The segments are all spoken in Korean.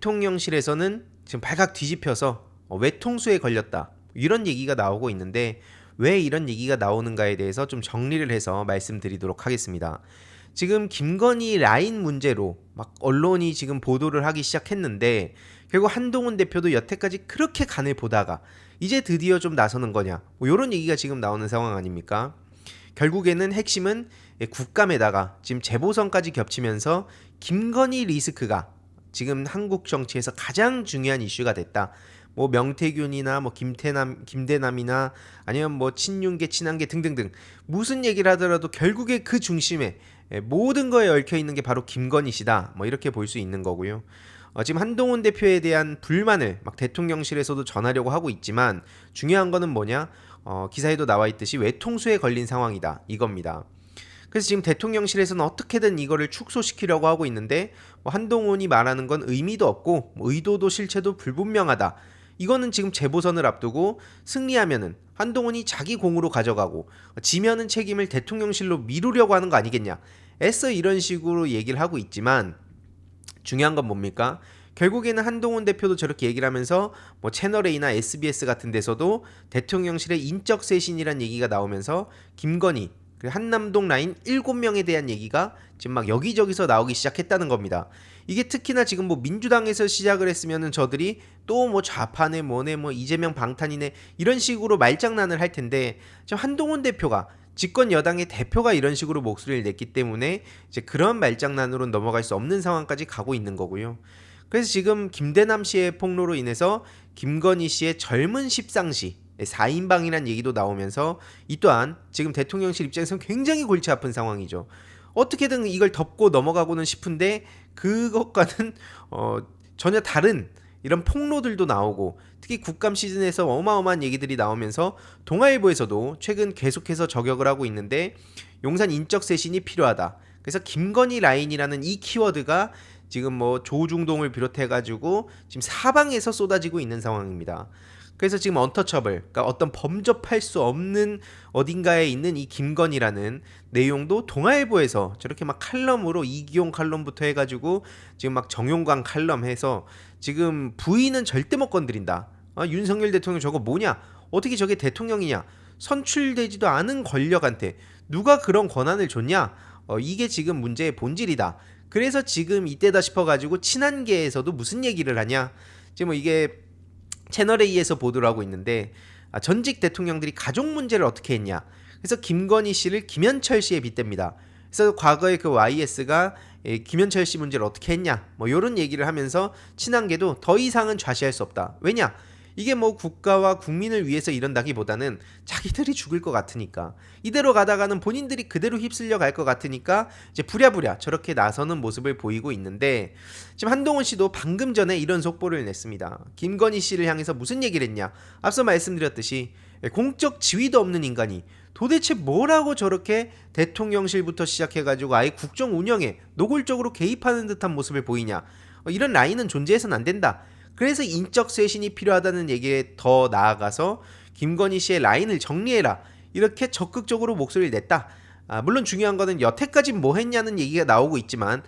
대통령실에서는 지금 발칵 뒤집혀서 외통수에 걸렸다, 이런 얘기가 나오고 있는데 왜 이런 얘기가 나오는가에 대해서 좀 정리를 해서 말씀드리도록 하겠습니다. 지금 김건희 라인 문제로 막 언론이 지금 보도를 하기 시작했는데 결국 한동훈 대표도 여태까지 그렇게 간을 보다가 이제 드디어 좀 나서는 거냐, 뭐 이런 얘기가 지금 나오는 상황 아닙니까? 결국에는 핵심은 국감에다가 지금 재보선까지 겹치면서 김건희 리스크가 지금 한국 정치에서 가장 중요한 이슈가 됐다. 뭐 명태균이나 뭐 김대남이나 아니면 뭐 친윤계 친한계 등등등 무슨 얘기를 하더라도 결국에 그 중심에 모든 거에 얽혀 있는 게 바로 김건희시다, 뭐 이렇게 볼 수 있는 거고요. 지금 한동훈 대표에 대한 불만을 막 대통령실에서도 전하려고 하고 있지만 중요한 거는 뭐냐, 기사에도 나와 있듯이 외통수에 걸린 상황이다, 이겁니다. 그래서 지금 대통령실에서는 어떻게든 이거를 축소시키려고 하고 있는데 뭐 한동훈이 말하는 건 의미도 없고 뭐 의도도 실체도 불분명하다. 이거는 지금 재보선을 앞두고 승리하면은 한동훈이 자기 공으로 가져가고 지면은 책임을 대통령실로 미루려고 하는 거 아니겠냐, 애써 이런 식으로 얘기를 하고 있지만 중요한 건 뭡니까? 결국에는 한동훈 대표도 저렇게 얘기를 하면서 뭐 채널A나 SBS 같은 데서도 대통령실의 인적 쇄신이란 얘기가 나오면서 김건희 한남동 라인 7명에 대한 얘기가 지금 막 여기저기서 나오기 시작했다는 겁니다. 이게 특히나 지금 뭐 민주당에서 시작을 했으면은 저들이 또 뭐 좌파네 뭐네 뭐 이재명 방탄이네 이런 식으로 말장난을 할 텐데 지금 한동훈 대표가 집권 여당의 대표가 이런 식으로 목소리를 냈기 때문에 이제 그런 말장난으로 넘어갈 수 없는 상황까지 가고 있는 거고요. 그래서 지금 김대남 씨의 폭로로 인해서 김건희 씨의 젊은 십상시 4인방이란 얘기도 나오면서 이 또한 지금 대통령실 입장에서는 굉장히 골치 아픈 상황이죠. 어떻게든 이걸 덮고 넘어가고는 싶은데 그것과는 전혀 다른 이런 폭로들도 나오고 특히 국감 시즌에서 어마어마한 얘기들이 나오면서 동아일보에서도 최근 계속해서 저격을 하고 있는데 용산 인적 쇄신이 필요하다. 그래서 김건희 라인이라는 이 키워드가 지금 뭐 조중동을 비롯해가지고 지금 사방에서 쏟아지고 있는 상황입니다. 그래서 지금 언터처블, 그러니까 어떤 범접할 수 없는 어딘가에 있는 이 김건희라는 내용도 동아일보에서 저렇게 막 칼럼으로 이기용 칼럼부터 해가지고 지금 막 정용광 칼럼 해서 지금 부인은 절대 못 건드린다. 윤석열 대통령 저거 뭐냐? 어떻게 저게 대통령이냐? 선출되지도 않은 권력한테 누가 그런 권한을 줬냐? 이게 지금 문제의 본질이다. 그래서 지금 이때다 싶어가지고 친한계에서도 무슨 얘기를 하냐? 지금 뭐 이게 채널A에서 보도를 하고 있는데 전직 대통령들이 가족 문제를 어떻게 했냐, 그래서 김건희 씨를 김현철 씨에 빗댑니다. 그래서 과거에 그 YS가 김현철 씨 문제를 어떻게 했냐, 뭐 이런 얘기를 하면서 친한계도 더 이상은 좌시할 수 없다. 왜냐, 이게 뭐 국가와 국민을 위해서 이런다기보다는 자기들이 죽을 것 같으니까, 이대로 가다가는 본인들이 그대로 휩쓸려 갈 것 같으니까 이제 부랴부랴 저렇게 나서는 모습을 보이고 있는데 지금 한동훈 씨도 방금 전에 이런 속보를 냈습니다. 김건희 씨를 향해서 무슨 얘기를 했냐, 앞서 말씀드렸듯이 공적 지위도 없는 인간이 도대체 뭐라고 저렇게 대통령실부터 시작해가지고 아예 국정 운영에 노골적으로 개입하는 듯한 모습을 보이냐, 이런 라인은 존재해서는 안 된다. 그래서 인적 쇄신이 필요하다는 얘기에 더 나아가서 김건희 씨의 라인을 정리해라, 이렇게 적극적으로 목소리를 냈다. 물론 중요한 거는 여태까지 뭐 했냐는 얘기가 나오고 있지만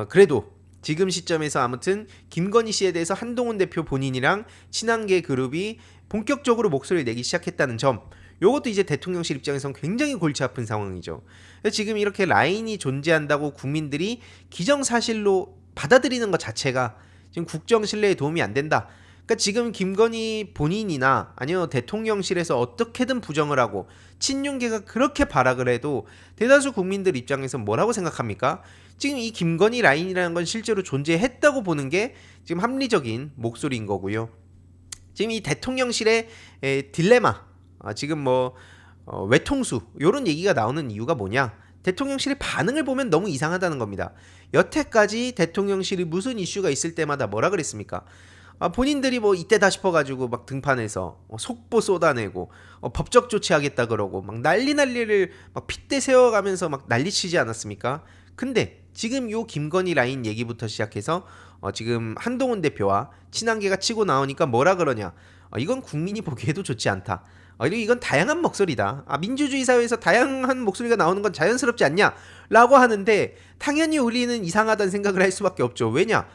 그래도 지금 시점에서 아무튼 김건희 씨에 대해서 한동훈 대표 본인이랑 친한계 그룹이 본격적으로 목소리를 내기 시작했다는 점, 요것도 이제 대통령실 입장에선 굉장히 골치 아픈 상황이죠. 지금 이렇게 라인이 존재한다고 국민들이 기정사실로 받아들이는 것 자체가 지금 국정 신뢰에 도움이 안 된다. 그러니까 지금 김건희 본인이나 아니면 대통령실에서 어떻게든 부정을 하고 친윤계가 그렇게 발악을 해도 대다수 국민들 입장에서 뭐라고 생각합니까? 지금 이 김건희 라인이라는 건 실제로 존재했다고 보는 게 지금 합리적인 목소리인 거고요. 지금 이 대통령실의 딜레마, 지금 뭐 외통수 이런 얘기가 나오는 이유가 뭐냐? 대통령실의 반응을 보면 너무 이상하다는 겁니다. 여태까지 대통령실이 무슨 이슈가 있을 때마다 뭐라 그랬습니까? 본인들이 뭐 이때다 싶어가지고 막 등판해서 속보 쏟아내고 법적 조치하겠다 그러고 막 난리를 막 핏대 세워가면서 막 난리치지 않았습니까? 근데 지금 요 김건희 라인 얘기부터 시작해서 지금 한동훈 대표와 친한계가 치고 나오니까 뭐라 그러냐? 이건 국민이 보기에도 좋지 않다. 그리고 이건 다양한 목소리다. 민주주의 사회에서 다양한 목소리가 나오는 건 자연스럽지 않냐? 라고 하는데 당연히 우리는 이상하다는 생각을 할 수밖에 없죠. 왜냐?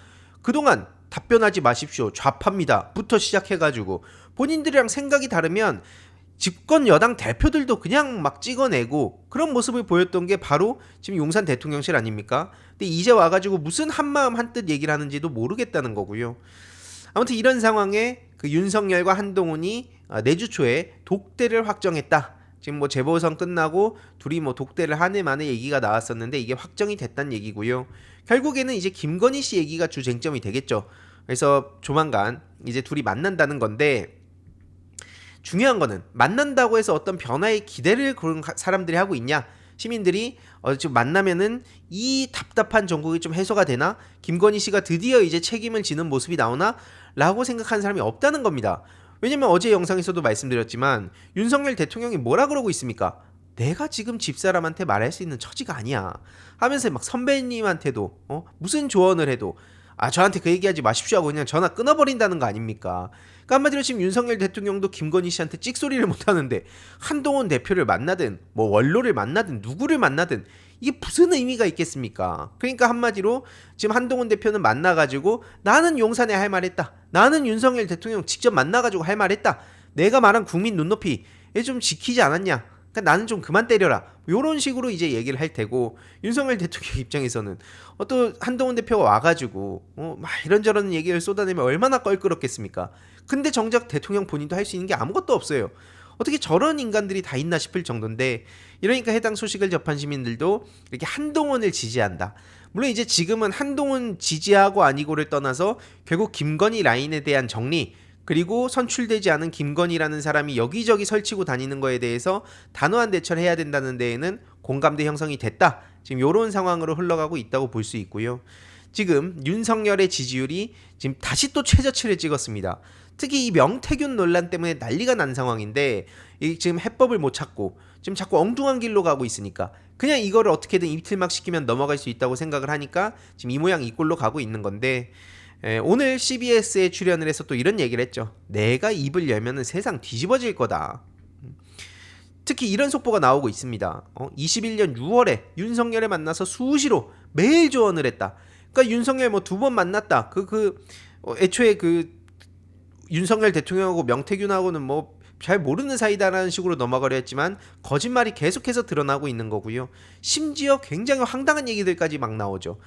그동안 답변하지 마십시오. 좌파입니다. 부터 시작해가지고 본인들이랑 생각이 다르면 집권 여당 대표들도 그냥 막 찍어내고 그런 모습을 보였던 게 바로 지금 용산 대통령실 아닙니까? 근데 이제 와가지고 무슨 한마음 한뜻 얘기를 하는지도 모르겠다는 거고요. 아무튼 이런 상황에 그 윤석열과 한동훈이 내주 초에 독대를 확정했다. 지금 뭐 재보선 끝나고 둘이 뭐 독대를 하네 마네 얘기가 나왔었는데 이게 확정이 됐다는 얘기고요. 결국에는 이제 김건희 씨 얘기가 주 쟁점이 되겠죠. 그래서 조만간 이제 둘이 만난다는 건데 중요한 거는 만난다고 해서 어떤 변화의 기대를 그런 사람들이 하고 있냐? 시민들이 지금 만나면은 이 답답한 정국이 좀 해소가 되나? 김건희 씨가 드디어 이제 책임을 지는 모습이 나오나? 라고 생각하는 사람이 없다는 겁니다. 왜냐면 어제 영상에서도 말씀드렸지만 윤석열 대통령이 뭐라 그러고 있습니까? 내가 지금 집사람한테 말할 수 있는 처지가 아니야 하면서 막 선배님한테도 무슨 조언을 해도 저한테 그 얘기하지 마십시오 하고 그냥 전화 끊어버린다는 거 아닙니까? 그러니까 한마디로 지금 윤석열 대통령도 김건희 씨한테 찍소리를 못하는데 한동훈 대표를 만나든 뭐 원로를 만나든 누구를 만나든 이게 무슨 의미가 있겠습니까? 그러니까 한마디로 지금 한동훈 대표는 만나가지고 나는 용산에 할 말했다. 나는 윤석열 대통령 직접 만나가지고 할 말했다. 내가 말한 국민 눈높이 좀 지키지 않았냐? 그러니까 나는 좀 그만 때려라. 이런 식으로 이제 얘기를 할 테고 윤석열 대통령 입장에서는 또 한동훈 대표가 와가지고 막 이런저런 얘기를 쏟아내면 얼마나 껄끄럽겠습니까? 근데 정작 대통령 본인도 할 수 있는 게 아무것도 없어요. 어떻게 저런 인간들이 다 있나 싶을 정도인데 이러니까 해당 소식을 접한 시민들도 이렇게 한동훈을 지지한다. 물론 이제 지금은 한동훈 지지하고 아니고를 떠나서 결국 김건희 라인에 대한 정리 그리고 선출되지 않은 김건희라는 사람이 여기저기 설치고 다니는 거에 대해서 단호한 대처를 해야 된다는 데에는 공감대 형성이 됐다. 지금 이런 상황으로 흘러가고 있다고 볼 수 있고요. 지금 윤석열의 지지율이 지금 다시 또 최저치를 찍었습니다. 특히 이 명태균 논란 때문에 난리가 난 상황인데 지금 해법을 못 찾고 지금 자꾸 엉뚱한 길로 가고 있으니까 그냥 이거를 어떻게든 이틀막 시키면 넘어갈 수 있다고 생각을 하니까 지금 이 모양 이 꼴로 가고 있는 건데 오늘 CBS에 출연을 해서 또 이런 얘기를 했죠. 내가 입을 열면은 세상 뒤집어질 거다. 특히 이런 속보가 나오고 있습니다. 21년 6월에 윤석열을 만나서 수시로 매일 조언을 했다. 그러니까 윤석열 뭐 2번 만났다. 애초에 윤석열 대통령하고 명태균하고는 뭐 잘 모르는 사이다라는 식으로 넘어가려 했지만 거짓말이 계속해서 드러나고 있는 거고요. 심지어 굉장히 황당한 얘기들까지 막 나오죠.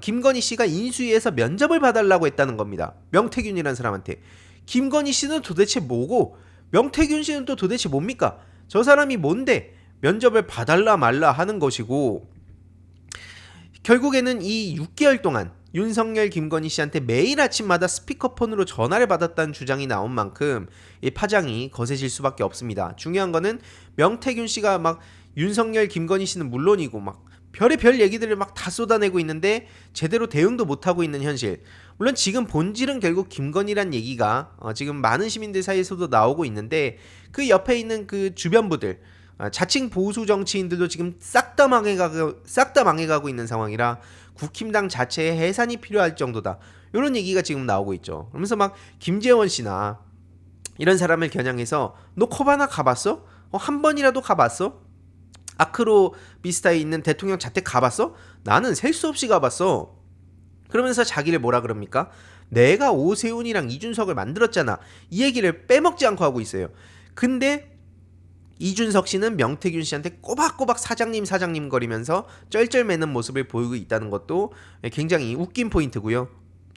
김건희 씨가 인수위에서 면접을 봐달라고 했다는 겁니다. 명태균이라는 사람한테. 김건희 씨는 도대체 뭐고 명태균 씨는 또 도대체 뭡니까? 저 사람이 뭔데 면접을 봐달라 말라 하는 것이고 결국에는 이 6개월 동안 윤석열 김건희 씨한테 매일 아침마다 스피커폰으로 전화를 받았다는 주장이 나온 만큼 이 파장이 거세질 수밖에 없습니다. 중요한 거는 명태균 씨가 막 윤석열 김건희 씨는 물론이고 막 별의별 얘기들을 막 다 쏟아내고 있는데 제대로 대응도 못하고 있는 현실. 물론 지금 본질은 결국 김건희란 얘기가 지금 많은 시민들 사이에서도 나오고 있는데 그 옆에 있는 그 주변부들 자칭 보수 정치인들도 지금 싹 다 망해가고 있는 상황이라 국힘당 자체의 해산이 필요할 정도다. 이런 얘기가 지금 나오고 있죠. 그러면서 막 김재원 씨나 이런 사람을 겨냥해서 너 코바나 가봤어? 한 번이라도 가봤어? 아크로 비스타에 있는 대통령 자택 가봤어? 나는 셀 수 없이 가봤어. 그러면서 자기를 뭐라 그럽니까? 내가 오세훈이랑 이준석을 만들었잖아. 이 얘기를 빼먹지 않고 하고 있어요. 근데 이준석 씨는 명태균 씨한테 꼬박꼬박 사장님 거리면서 쩔쩔매는 모습을 보이고 있다는 것도 굉장히 웃긴 포인트고요.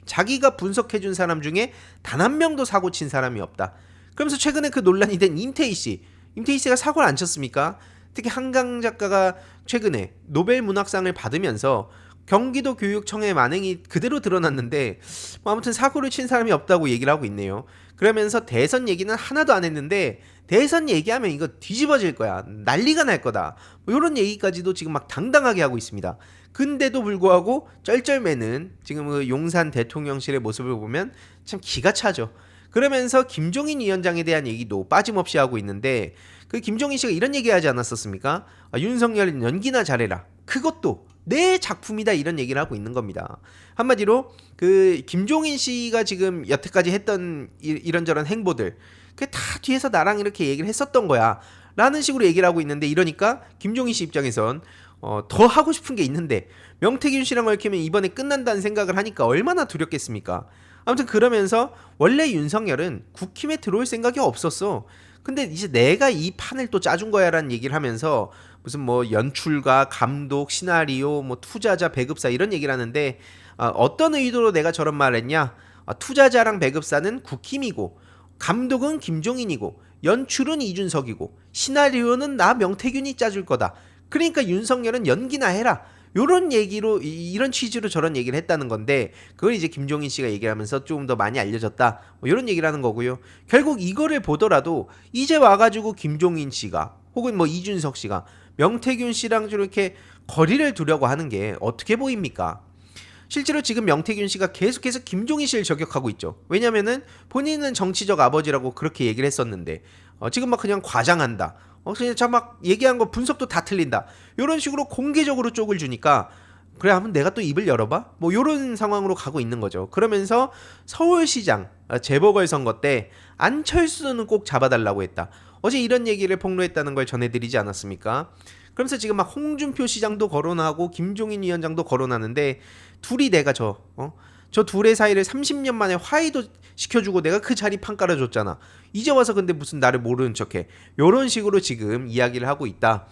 자기가 분석해준 사람 중에 단 한 명도 사고 친 사람이 없다. 그러면서 최근에 그 논란이 된 임태희 씨가 사고를 안 쳤습니까? 특히 한강 작가가 최근에 노벨 문학상을 받으면서 경기도 교육청의 만행이 그대로 드러났는데 아무튼 사고를 친 사람이 없다고 얘기를 하고 있네요. 그러면서 대선 얘기는 하나도 안 했는데 대선 얘기하면 이거 뒤집어질 거야. 난리가 날 거다. 뭐 이런 얘기까지도 지금 막 당당하게 하고 있습니다. 근데도 불구하고 쩔쩔매는 지금 그 용산 대통령실의 모습을 보면 참 기가 차죠. 그러면서 김종인 위원장에 대한 얘기도 빠짐없이 하고 있는데 그 김종인 씨가 이런 얘기하지 않았었습니까? 윤석열은 연기나 잘해라. 그것도 내 작품이다 이런 얘기를 하고 있는 겁니다. 한마디로 그 김종인 씨가 지금 여태까지 했던 이런저런 행보들 그게 다 뒤에서 나랑 이렇게 얘기를 했었던 거야 라는 식으로 얘기를 하고 있는데 이러니까 김종인 씨 입장에선 더 하고 싶은 게 있는데 명태균 씨랑 얽히면 이번에 끝난다는 생각을 하니까 얼마나 두렵겠습니까? 아무튼 그러면서 원래 윤석열은 국힘에 들어올 생각이 없었어. 근데 이제 내가 이 판을 또 짜준 거야라는 얘기를 하면서 무슨 뭐 연출가, 감독, 시나리오, 뭐 투자자, 배급사 이런 얘기를 하는데 어떤 의도로 내가 저런 말을 했냐? 투자자랑 배급사는 국힘이고 감독은 김종인이고 연출은 이준석이고 시나리오는 나 명태균이 짜줄 거다. 그러니까 윤석열은 연기나 해라. 요런 얘기로 이런 취지로 저런 얘기를 했다는 건데 그걸 이제 김종인 씨가 얘기하면서 조금 더 많이 알려졌다. 뭐 이런 얘기를 하는 거고요. 결국 이거를 보더라도 이제 와가지고 김종인 씨가 혹은 뭐 이준석 씨가 명태균 씨랑 저렇게 거리를 두려고 하는 게 어떻게 보입니까? 실제로 지금 명태균 씨가 계속해서 김종인 씨를 저격하고 있죠. 왜냐면은 본인은 정치적 아버지라고 그렇게 얘기를 했었는데 지금 막 그냥 과장한다. 그냥 막 얘기한 거 분석도 다 틀린다. 이런 식으로 공개적으로 쪽을 주니까 그래 하면 내가 또 입을 열어봐? 뭐 이런 상황으로 가고 있는 거죠. 그러면서 서울시장 재보궐선거 때 안철수는 꼭 잡아달라고 했다. 어제 이런 얘기를 폭로했다는 걸 전해드리지 않았습니까? 그러면서 지금 막 홍준표 시장도 거론하고 김종인 위원장도 거론하는데 둘이 내가 저 둘의 사이를 30년 만에 화해도 시켜주고 내가 그 자리 판 깔아줬잖아. 이제 와서 근데 무슨 나를 모르는 척해. 요런 식으로 지금 이야기를 하고 있다.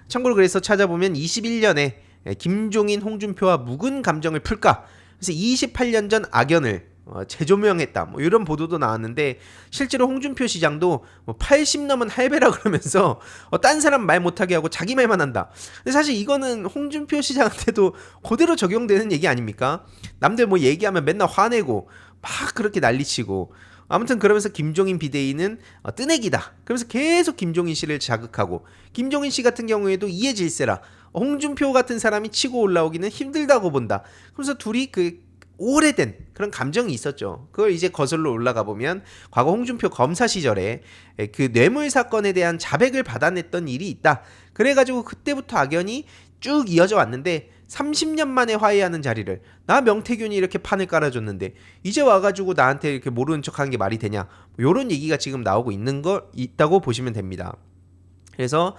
참고로 그래서 찾아보면 21년에 김종인, 홍준표와 묵은 감정을 풀까? 그래서 28년 전 악연을 재조명했다. 뭐 이런 보도도 나왔는데 실제로 홍준표 시장도 뭐 80 넘은 할배라 그러면서 딴 사람 말 못하게 하고 자기 말만 한다. 근데 사실 이거는 홍준표 시장한테도 그대로 적용되는 얘기 아닙니까? 남들 뭐 얘기하면 맨날 화내고 막 그렇게 난리치고 아무튼 그러면서 김종인 비대위는 뜨내기다. 그러면서 계속 김종인 씨를 자극하고 김종인 씨 같은 경우에도 이해질세라 홍준표 같은 사람이 치고 올라오기는 힘들다고 본다. 그래서 둘이 그 오래된 그런 감정이 있었죠. 그걸 이제 거슬러 올라가 보면 과거 홍준표 검사 시절에 그 뇌물 사건에 대한 자백을 받아냈던 일이 있다. 그래가지고 그때부터 악연이 쭉 이어져 왔는데 30년 만에 화해하는 자리를 나 명태균이 이렇게 판을 깔아줬는데 이제 와가지고 나한테 이렇게 모르는 척하는 게 말이 되냐? 이런 얘기가 지금 나오고 있다고 보시면 됩니다. 그래서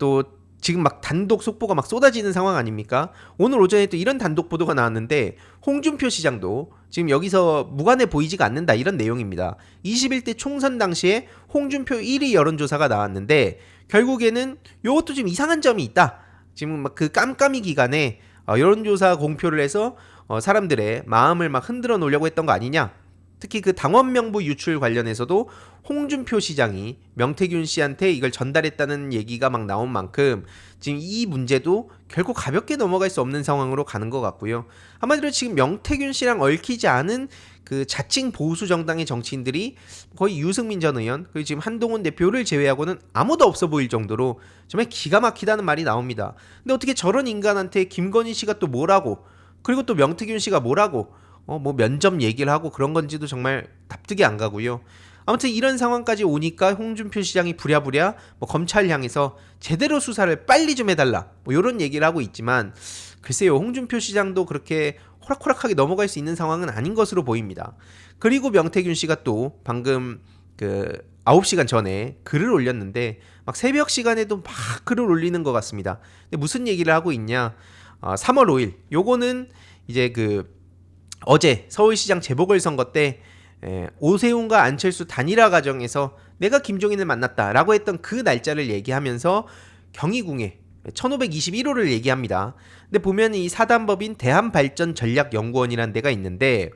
또 지금 막 단독 속보가 막 쏟아지는 상황 아닙니까? 오늘 오전에 또 이런 단독 보도가 나왔는데 홍준표 시장도 지금 여기서 무관해 보이지가 않는다 이런 내용입니다. 21대 총선 당시에 홍준표 1위 여론조사가 나왔는데 결국에는 이것도 좀 이상한 점이 있다. 지금 막 그 깜깜이 기간에 여론조사 공표를 해서 사람들의 마음을 막 흔들어 놓으려고 했던 거 아니냐? 특히 그 당원 명부 유출 관련해서도 홍준표 시장이 명태균 씨한테 이걸 전달했다는 얘기가 막 나온 만큼 지금 이 문제도 결국 가볍게 넘어갈 수 없는 상황으로 가는 것 같고요. 한마디로 지금 명태균 씨랑 얽히지 않은 그 자칭 보수 정당의 정치인들이 거의 유승민 전 의원 그리고 지금 한동훈 대표를 제외하고는 아무도 없어 보일 정도로 정말 기가 막히다는 말이 나옵니다. 근데 어떻게 저런 인간한테 김건희 씨가 또 뭐라고 그리고 또 명태균 씨가 뭐라고 뭐 면접 얘기를 하고 그런 건지도 정말 납득이 안 가고요. 아무튼 이런 상황까지 오니까 홍준표 시장이 부랴부랴 뭐 검찰 향해서 제대로 수사를 빨리 좀 해달라 뭐 이런 얘기를 하고 있지만 글쎄요 홍준표 시장도 그렇게 호락호락하게 넘어갈 수 있는 상황은 아닌 것으로 보입니다. 그리고 명태균 씨가 또 방금 그 9시간 전에 글을 올렸는데 막 새벽 시간에도 막 글을 올리는 것 같습니다. 근데 무슨 얘기를 하고 있냐 3월 5일 요거는 이제 그 어제 서울시장 재보궐선거 때 오세훈과 안철수 단일화 과정에서 내가 김종인을 만났다라고 했던 그 날짜를 얘기하면서 경희궁에 1521호를 얘기합니다. 근데 보면 이 사단법인 대한발전전략연구원이라는 데가 있는데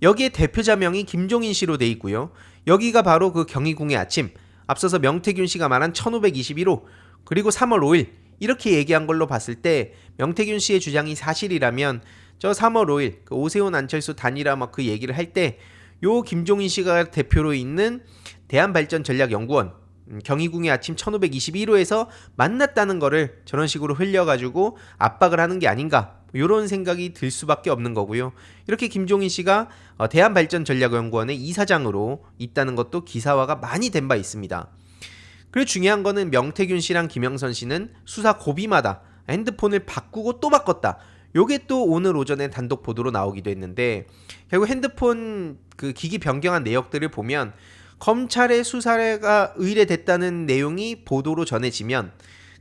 여기에 대표자명이 김종인 씨로 돼 있고요. 여기가 바로 그 경희궁의 아침 앞서서 명태균 씨가 말한 1521호 그리고 3월 5일 이렇게 얘기한 걸로 봤을 때 명태균 씨의 주장이 사실이라면 저 3월 5일 그 오세훈 안철수 단일화 막 그 얘기를 할 때 요 김종인 씨가 대표로 있는 대한발전전략연구원 경희궁의 아침 1521호에서 만났다는 거를 저런 식으로 흘려가지고 압박을 하는 게 아닌가 이런 생각이 들 수밖에 없는 거고요. 이렇게 김종인 씨가 대한발전전략연구원의 이사장으로 있다는 것도 기사화가 많이 된 바 있습니다. 그리고 중요한 거는 명태균 씨랑 김영선 씨는 수사 고비마다 핸드폰을 바꾸고 또 바꿨다. 요게 또 오늘 오전에 단독 보도로 나오기도 했는데 결국 핸드폰 그 기기 변경한 내역들을 보면 검찰의 수사가 의뢰됐다는 내용이 보도로 전해지면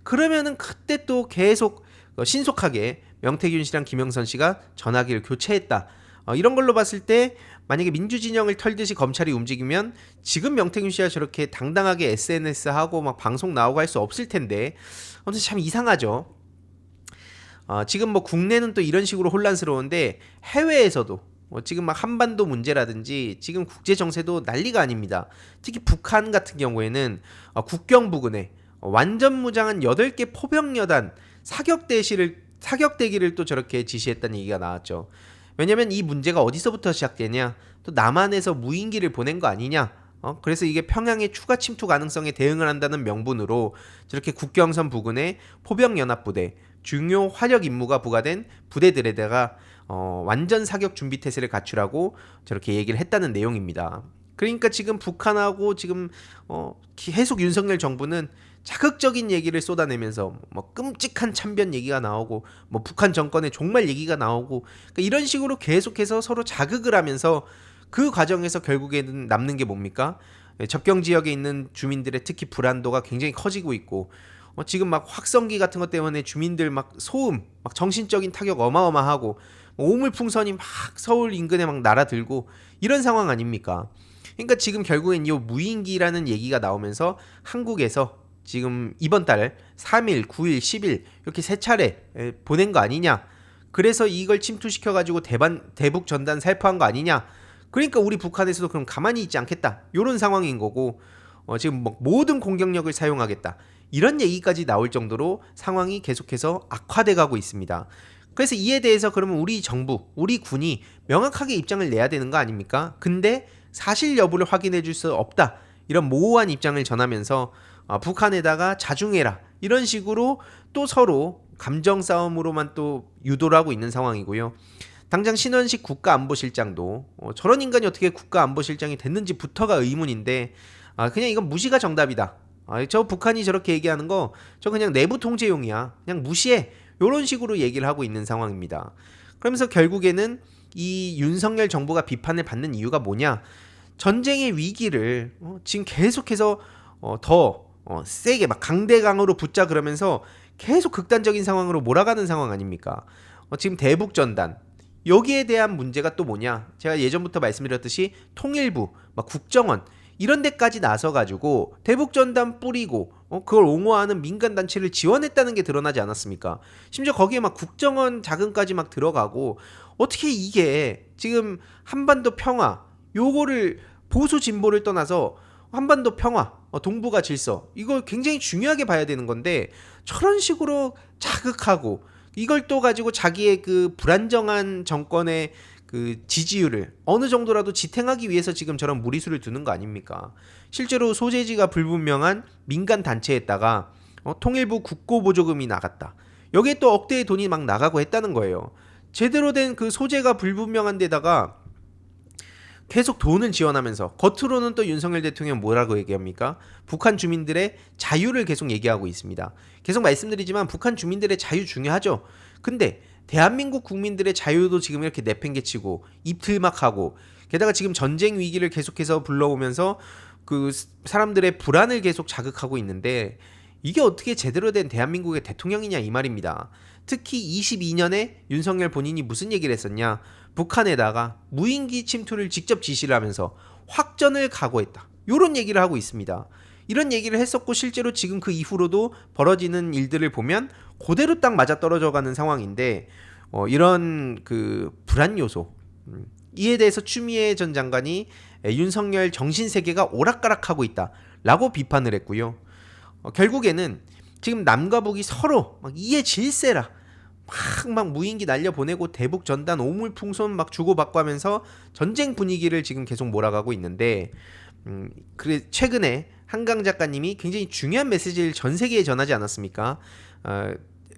그러면은 그때 또 계속 신속하게 명태균 씨랑 김영선 씨가 전화기를 교체했다. 이런 걸로 봤을 때 만약에 민주진영을 털듯이 검찰이 움직이면 지금 명태균 씨가 저렇게 당당하게 SNS 하고 막 방송 나오고 할 수 없을 텐데 아무튼 참 이상하죠. 지금 뭐 국내는 또 이런 식으로 혼란스러운데 해외에서도 지금 막 한반도 문제라든지 지금 국제 정세도 난리가 아닙니다. 특히 북한 같은 경우에는 국경 부근에 완전 무장한 8개 포병여단 사격대기를 또 저렇게 지시했다는 얘기가 나왔죠. 왜냐면 이 문제가 어디서부터 시작되냐? 또 남한에서 무인기를 보낸 거 아니냐? 그래서 이게 평양의 추가 침투 가능성에 대응을 한다는 명분으로 저렇게 국경선 부근에 포병연합부대 중요 화력 임무가 부과된 부대들에다가 완전 사격 준비 태세를 갖추라고 저렇게 얘기를 했다는 내용입니다. 그러니까 지금 북한하고 지금 계속 윤석열 정부는 자극적인 얘기를 쏟아내면서 뭐 끔찍한 참변 얘기가 나오고 뭐 북한 정권의 종말 얘기가 나오고 그러니까 이런 식으로 계속해서 서로 자극을 하면서 그 과정에서 결국에는 남는 게 뭡니까? 접경 지역에 있는 주민들의 특히 불안도가 굉장히 커지고 있고 지금 막 확성기 같은 것 때문에 주민들 막 소음, 막 정신적인 타격 어마어마하고 오물풍선이 막 서울 인근에 막 날아들고 이런 상황 아닙니까? 그러니까 지금 결국엔 이 무인기라는 얘기가 나오면서 한국에서 지금 이번 달 3일, 9일, 10일 이렇게 세 차례 보낸 거 아니냐? 그래서 이걸 침투시켜 가지고 대북 전단 살포한 거 아니냐? 그러니까 우리 북한에서도 그럼 가만히 있지 않겠다. 이런 상황인 거고 지금 뭐 모든 공격력을 사용하겠다. 이런 얘기까지 나올 정도로 상황이 계속해서 악화돼 가고 있습니다. 그래서 이에 대해서 그러면 우리 정부, 우리 군이 명확하게 입장을 내야 되는 거 아닙니까? 근데 사실 여부를 확인해 줄 수 없다. 이런 모호한 입장을 전하면서 북한에다가 자중해라. 이런 식으로 또 서로 감정 싸움으로만 또 유도를 하고 있는 상황이고요. 당장 신원식 국가안보실장도 저런 인간이 어떻게 국가안보실장이 됐는지부터가 의문인데 그냥 이건 무시가 정답이다. 저 북한이 저렇게 얘기하는 거 저 그냥 내부 통제용이야. 그냥 무시해. 이런 식으로 얘기를 하고 있는 상황입니다. 그러면서 결국에는 이 윤석열 정부가 비판을 받는 이유가 뭐냐? 전쟁의 위기를 지금 계속해서 더 세게 막 강대강으로 붙자 그러면서 계속 극단적인 상황으로 몰아가는 상황 아닙니까? 지금 대북전단 여기에 대한 문제가 또 뭐냐? 제가 예전부터 말씀드렸듯이 통일부, 막 국정원 이런 데까지 나서가지고 대북전단 뿌리고 그걸 옹호하는 민간단체를 지원했다는 게 드러나지 않았습니까? 심지어 거기에 막 국정원 자금까지 막 들어가고 어떻게 이게 지금 한반도 평화 요거를 보수 진보를 떠나서 한반도 평화 동북아 질서 이걸 굉장히 중요하게 봐야 되는 건데 저런 식으로 자극하고 이걸 또 가지고 자기의 그 불안정한 정권의 그 지지율을 어느 정도라도 지탱하기 위해서 지금 저런 무리수를 두는 거 아닙니까? 실제로 소재지가 불분명한 민간 단체에다가 통일부 국고보조금이 나갔다. 여기에 또 억대의 돈이 막 나가고 했다는 거예요. 제대로 된 그 소재가 불분명한 데다가 계속 돈을 지원하면서 겉으로는 또 윤석열 대통령 뭐라고 얘기합니까? 북한 주민들의 자유를 계속 얘기하고 있습니다. 계속 말씀드리지만 북한 주민들의 자유 중요하죠. 근데 대한민국 국민들의 자유도 지금 이렇게 내팽개치고 입틀막하고 게다가 지금 전쟁 위기를 계속해서 불러오면서 그 사람들의 불안을 계속 자극하고 있는데 이게 어떻게 제대로 된 대한민국의 대통령이냐 이 말입니다. 특히 22년에 윤석열 본인이 무슨 얘기를 했었냐? 북한에다가 무인기 침투를 직접 지시를 하면서 확전을 각오했다. 이런 얘기를 하고 있습니다. 이런 얘기를 했었고 실제로 지금 그 이후로도 벌어지는 일들을 보면 그대로 딱 맞아떨어져 가는 상황인데 이런 그 불안 요소 이에 대해서 추미애 전 장관이 윤석열 정신세계가 오락가락하고 있다라고 비판을 했고요. 결국에는 지금 남과 북이 서로 막 이해 질세라 막 무인기 날려보내고 대북 전단 오물풍선 막 주고받고 하면서 전쟁 분위기를 지금 계속 몰아가고 있는데 그래 최근에 한강 작가님이 굉장히 중요한 메시지를 전 세계에 전하지 않았습니까?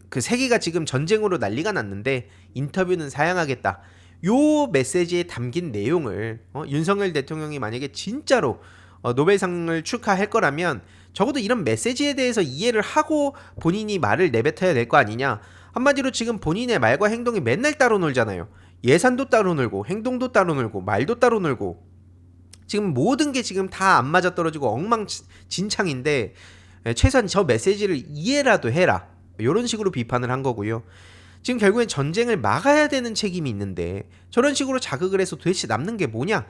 그 세계가 지금 전쟁으로 난리가 났는데 인터뷰는 사양하겠다. 요 메시지에 담긴 내용을 윤석열 대통령이 만약에 진짜로 노벨상을 축하할 거라면 적어도 이런 메시지에 대해서 이해를 하고 본인이 말을 내뱉어야 될 거 아니냐. 한마디로 지금 본인의 말과 행동이 맨날 따로 놀잖아요. 예산도 따로 놀고 행동도 따로 놀고 말도 따로 놀고 지금 모든 게 지금 다 안 맞아떨어지고 엉망진창인데 최소한 저 메시지를 이해라도 해라. 이런 식으로 비판을 한 거고요. 지금 결국엔 전쟁을 막아야 되는 책임이 있는데 저런 식으로 자극을 해서 도대체 남는 게 뭐냐?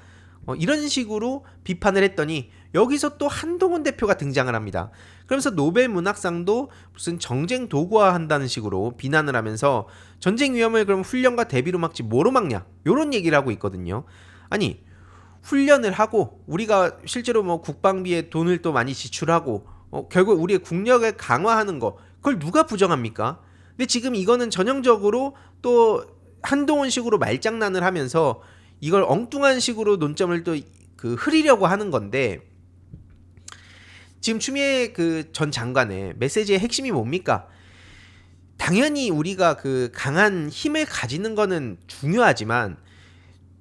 이런 식으로 비판을 했더니 여기서 또 한동훈 대표가 등장을 합니다. 그러면서 노벨 문학상도 무슨 정쟁 도구화한다는 식으로 비난을 하면서 전쟁 위험을 그럼 훈련과 대비로 막지 뭐로 막냐? 이런 얘기를 하고 있거든요. 아니 훈련을 하고 우리가 실제로 뭐 국방비에 돈을 또 많이 지출하고 결국 우리의 국력을 강화하는 거 그걸 누가 부정합니까? 근데 지금 이거는 전형적으로 또 한동훈식으로 말장난을 하면서 이걸 엉뚱한 식으로 논점을 또 그 흐리려고 하는 건데 지금 추미애 그 전 장관의 메시지의 핵심이 뭡니까? 당연히 우리가 그 강한 힘을 가지는 거는 중요하지만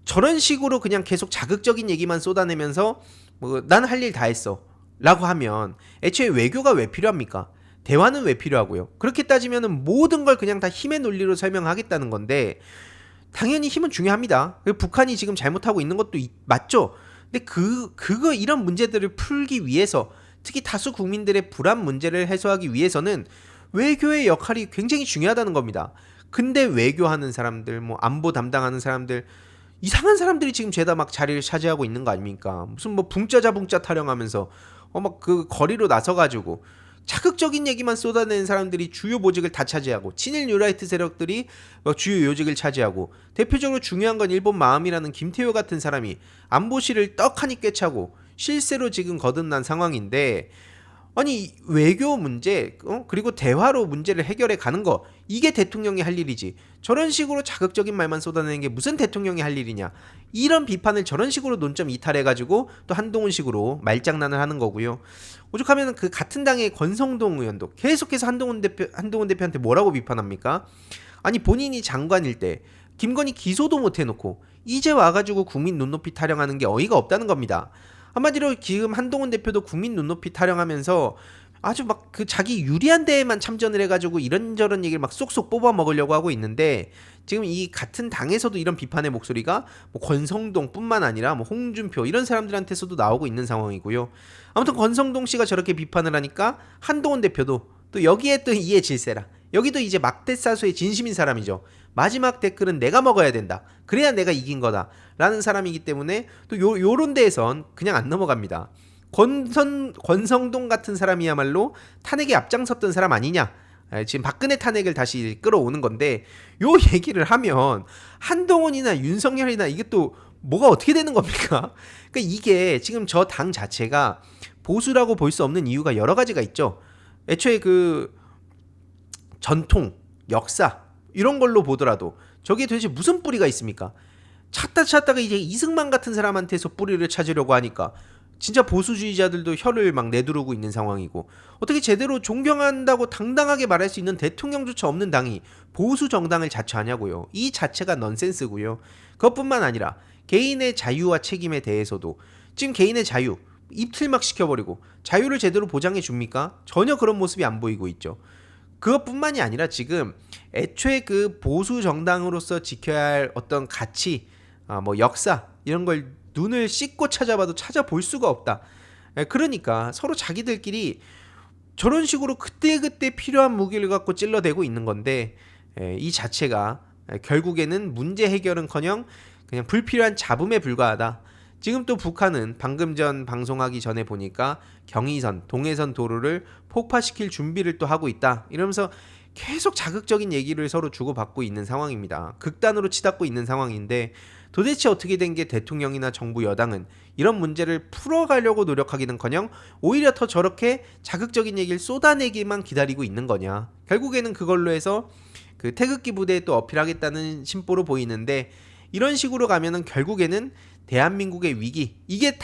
저런 식으로 그냥 계속 자극적인 얘기만 쏟아내면서 뭐 난 할 일 다 했어 라고 하면 애초에 외교가 왜 필요합니까? 대화는 왜 필요하고요? 그렇게 따지면 모든 걸 그냥 다 힘의 논리로 설명하겠다는 건데 당연히 힘은 중요합니다. 북한이 지금 잘못하고 있는 것도 맞죠. 근데 그거 이런 문제들을 풀기 위해서 특히 다수 국민들의 불안 문제를 해소하기 위해서는 외교의 역할이 굉장히 중요하다는 겁니다. 근데 외교하는 사람들, 뭐 안보 담당하는 사람들 이상한 사람들이 지금 죄다 막 자리를 차지하고 있는 거 아닙니까? 무슨 뭐 붕짜자붕짜 타령하면서 막 그 거리로 나서가지고 자극적인 얘기만 쏟아내는 사람들이 주요 보직을 다 차지하고 친일 뉴라이트 세력들이 주요 요직을 차지하고 대표적으로 중요한 건 일본 마음이라는 김태효 같은 사람이 안보실을 떡하니 꿰차고 실세로 지금 거듭난 상황인데 아니 외교 문제 그리고 대화로 문제를 해결해 가는 거 이게 대통령이 할 일이지 저런 식으로 자극적인 말만 쏟아내는 게 무슨 대통령이 할 일이냐 이런 비판을 저런 식으로 논점 이탈해가지고 또 한동훈식으로 말장난을 하는 거고요. 오죽하면 그 같은 당의 권성동 의원도 계속해서 한동훈 대표한테 뭐라고 비판합니까? 아니 본인이 장관일 때 김건희 기소도 못 해놓고 이제 와가지고 국민 눈높이 타령하는 게 어이가 없다는 겁니다. 한마디로 지금 한동훈 대표도 국민 눈높이 타령하면서 아주 막 그 자기 유리한 데에만 참전을 해가지고 이런저런 얘기를 막 쏙쏙 뽑아 먹으려고 하고 있는데 지금 이 같은 당에서도 이런 비판의 목소리가 뭐 권성동뿐만 아니라 뭐 홍준표 이런 사람들한테서도 나오고 있는 상황이고요. 아무튼 권성동 씨가 저렇게 비판을 하니까 한동훈 대표도 또 여기에 또 이에 질세라. 여기도 이제 막대사수의 진심인 사람이죠. 마지막 댓글은 내가 먹어야 된다. 그래야 내가 이긴 거다. 라는 사람이기 때문에 또 요런 데에선 그냥 안 넘어갑니다. 권성동 같은 사람이야말로 탄핵에 앞장섰던 사람 아니냐. 지금 박근혜 탄핵을 다시 끌어오는 건데 요 얘기를 하면 한동훈이나 윤석열이나 이게 또 뭐가 어떻게 되는 겁니까? 그러니까 이게 지금 저 당 자체가 보수라고 볼 수 없는 이유가 여러 가지가 있죠. 애초에 그 전통, 역사 이런 걸로 보더라도 저게 도대체 무슨 뿌리가 있습니까? 찾다가 이제 이승만 같은 사람한테서 뿌리를 찾으려고 하니까 진짜 보수주의자들도 혀를 막 내두르고 있는 상황이고 어떻게 제대로 존경한다고 당당하게 말할 수 있는 대통령조차 없는 당이 보수 정당을 자처하냐고요. 이 자체가 넌센스고요. 그것뿐만 아니라 개인의 자유와 책임에 대해서도 지금 개인의 자유 입틀막 시켜버리고 자유를 제대로 보장해 줍니까? 전혀 그런 모습이 안 보이고 있죠. 그것뿐만이 아니라 지금 애초에 그 보수 정당으로서 지켜야 할 어떤 가치, 뭐 역사 이런 걸 눈을 씻고 찾아봐도 찾아볼 수가 없다. 그러니까 서로 자기들끼리 저런 식으로 그때그때 필요한 무기를 갖고 찔러대고 있는 건데 이 자체가 결국에는 문제 해결은커녕 그냥 불필요한 잡음에 불과하다. 지금 또 북한은 방금 전 방송하기 전에 보니까 경의선, 동해선 도로를 폭파시킬 준비를 또 하고 있다. 이러면서 계속 자극적인 얘기를 서로 주고받고 있는 상황입니다. 극단으로 치닫고 있는 상황인데 도대체 어떻게 된 게 대통령이나 정부 여당은 이런 문제를 풀어가려고 노력하기는커녕 오히려 더 저렇게 자극적인 얘기를 쏟아내기만 기다리고 있는 거냐. 결국에는 그걸로 해서 그 태극기 부대에 또 어필하겠다는 심보로 보이는데 이런 식으로 가면은 결국에는 대한민국의 위기 이게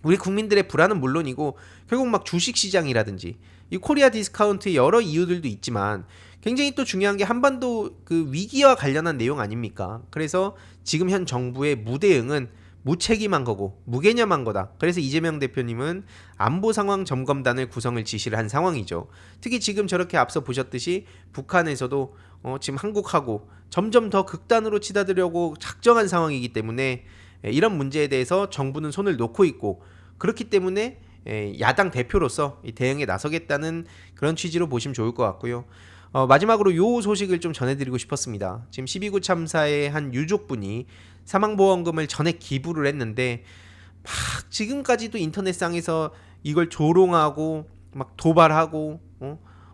우리 국민들의 불안은 물론이고 결국 막 주식시장이라든지 이 코리아 디스카운트의 여러 이유들도 있지만 굉장히 또 중요한 게 한반도 그 위기와 관련한 내용 아닙니까? 그래서 지금 현 정부의 무대응은 무책임한 거고 무개념한 거다. 그래서 이재명 대표님은 안보 상황 점검단을 구성을 지시를 한 상황이죠. 특히 지금 저렇게 앞서 보셨듯이 북한에서도 지금 한국하고 점점 더 극단으로 치닫으려고 작정한 상황이기 때문에 이런 문제에 대해서 정부는 손을 놓고 있고 그렇기 때문에 야당 대표로서 대응에 나서겠다는 그런 취지로 보시면 좋을 것 같고요. 마지막으로 요 소식을 좀 전해드리고 싶었습니다. 지금 12구 참사의 한 유족분이 사망보험금을 전액 기부를 했는데 막 지금까지도 인터넷상에서 이걸 조롱하고 막 도발하고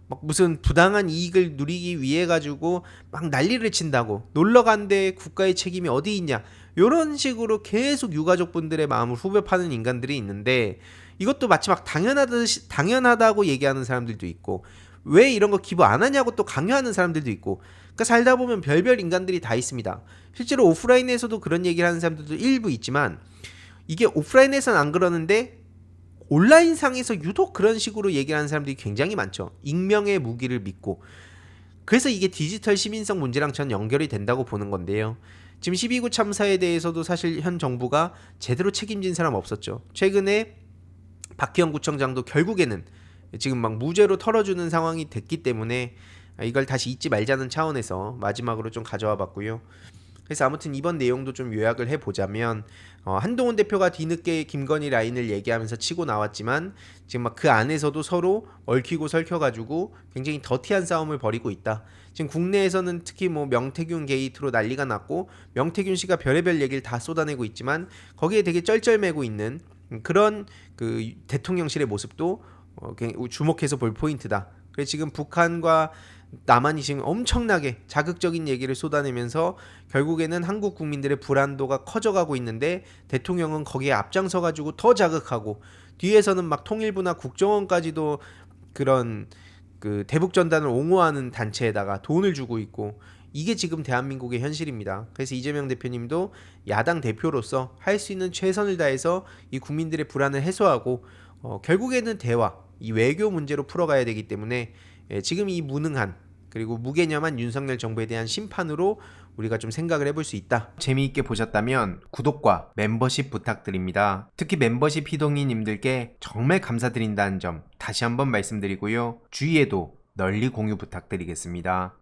막 무슨 부당한 이익을 누리기 위해 가지고 막 난리를 친다고, 놀러 간데 국가의 책임이 어디 있냐, 요런 식으로 계속 유가족분들의 마음을 후벼 파는 인간들이 있는데, 이것도 마치 막 당연하다고 얘기하는 사람들도 있고, 왜 이런 거 기부 안 하냐고 또 강요하는 사람들도 있고, 그러니까 살다 보면 별별 인간들이 다 있습니다. 실제로 오프라인에서도 그런 얘기를 하는 사람들도 일부 있지만, 이게 오프라인에서는 안 그러는데 온라인상에서 유독 그런 식으로 얘기를 하는 사람들이 굉장히 많죠. 익명의 무기를 믿고. 그래서 이게 디지털 시민성 문제랑 전 연결이 된다고 보는 건데요. 지금 12구 참사에 대해서도 사실 현 정부가 제대로 책임진 사람 없었죠. 최근에 박희영 구청장도 결국에는 지금 막 무죄로 털어주는 상황이 됐기 때문에 이걸 다시 잊지 말자는 차원에서 마지막으로 좀 가져와 봤고요. 그래서 아무튼 이번 내용도 좀 요약을 해보자면, 한동훈 대표가 뒤늦게 김건희 라인을 얘기하면서 치고 나왔지만 지금 막 그 안에서도 서로 얽히고 설켜가지고 굉장히 더티한 싸움을 벌이고 있다. 지금 국내에서는 특히 뭐 명태균 게이트로 난리가 났고, 명태균 씨가 별의별 얘기를 다 쏟아내고 있지만 거기에 되게 쩔쩔매고 있는 그런 그 대통령실의 모습도 주목해서 볼 포인트다. 그래서 지금 북한과 남한이 지금 엄청나게 자극적인 얘기를 쏟아내면서 결국에는 한국 국민들의 불안도가 커져가고 있는데, 대통령은 거기에 앞장서가지고 더 자극하고, 뒤에서는 막 통일부나 국정원까지도 그런 그 대북전단을 옹호하는 단체에다가 돈을 주고 있고, 이게 지금 대한민국의 현실입니다. 그래서 이재명 대표님도 야당 대표로서 할 수 있는 최선을 다해서 이 국민들의 불안을 해소하고, 결국에는 대화, 이 외교 문제로 풀어가야 되기 때문에 지금 이 무능한 그리고 무개념한 윤석열 정부에 대한 심판으로 우리가 좀 생각을 해볼 수 있다. 재미있게 보셨다면 구독과 멤버십 부탁드립니다. 특히 멤버십 희동이님들께 정말 감사드린다는 점 다시 한번 말씀드리고요. 주위에도 널리 공유 부탁드리겠습니다.